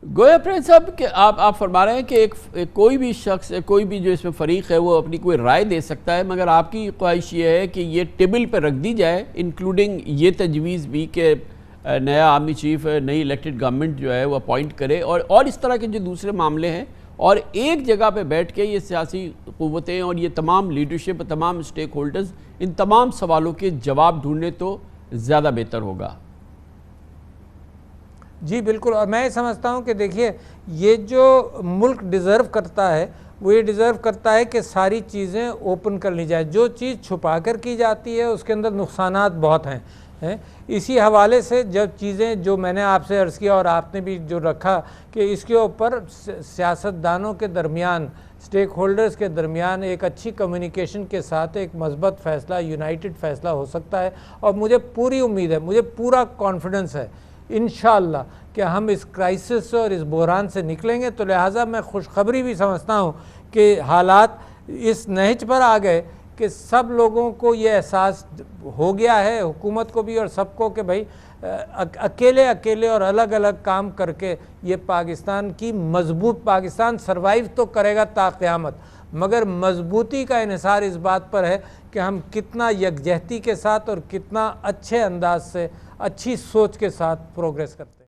گویا پرنس صاحب کہ آپ فرما رہے ہیں کہ کوئی بھی شخص کوئی بھی جو اس میں فریق ہے وہ اپنی کوئی رائے دے سکتا ہے، مگر آپ کی خواہش یہ ہے کہ یہ ٹیبل پہ رکھ دی جائے، انکلوڈنگ یہ تجویز بھی کہ نیا آرمی چیف نئی الیکٹڈ گورنمنٹ جو ہے وہ اپوائنٹ کرے، اور اس طرح کے جو دوسرے معاملے ہیں، اور ایک جگہ پہ بیٹھ کے یہ سیاسی قوتیں اور یہ تمام لیڈرشپ، تمام اسٹیک ہولڈرز ان تمام سوالوں کے جواب ڈھونڈنے تو زیادہ بہتر ہوگا۔ جی بالکل، اور میں سمجھتا ہوں کہ دیکھیے یہ جو ملک ڈیزرو کرتا ہے وہ یہ ڈیزرو کرتا ہے کہ ساری چیزیں اوپن کر لی جائے۔ جو چیز چھپا کر کی جاتی ہے اس کے اندر نقصانات بہت ہیں۔ اسی حوالے سے جب چیزیں جو میں نے آپ سے عرض کیا اور آپ نے بھی جو رکھا کہ اس کے اوپر سیاستدانوں کے درمیان، اسٹیک ہولڈرز کے درمیان ایک اچھی کمیونیکیشن کے ساتھ ایک مثبت فیصلہ، یونائٹڈ فیصلہ ہو سکتا ہے، اور مجھے پوری امید ہے، مجھے پورا کانفیڈنس ہے انشاءاللہ کہ ہم اس کرائسس اور اس بحران سے نکلیں گے۔ تو لہٰذا میں خوشخبری بھی سمجھتا ہوں کہ حالات اس نہج پر آ گئے کہ سب لوگوں کو یہ احساس ہو گیا ہے، حکومت کو بھی اور سب کو، کہ بھائی اکیلے اور الگ الگ کام کر کے یہ پاکستان کی مضبوط، پاکستان سروائیو تو کرے گا تا قیامت، مگر مضبوطی کا انحصار اس بات پر ہے کہ ہم کتنا یکجہتی کے ساتھ اور کتنا اچھے انداز سے، اچھی سوچ کے ساتھ پروگریس کرتے ہیں۔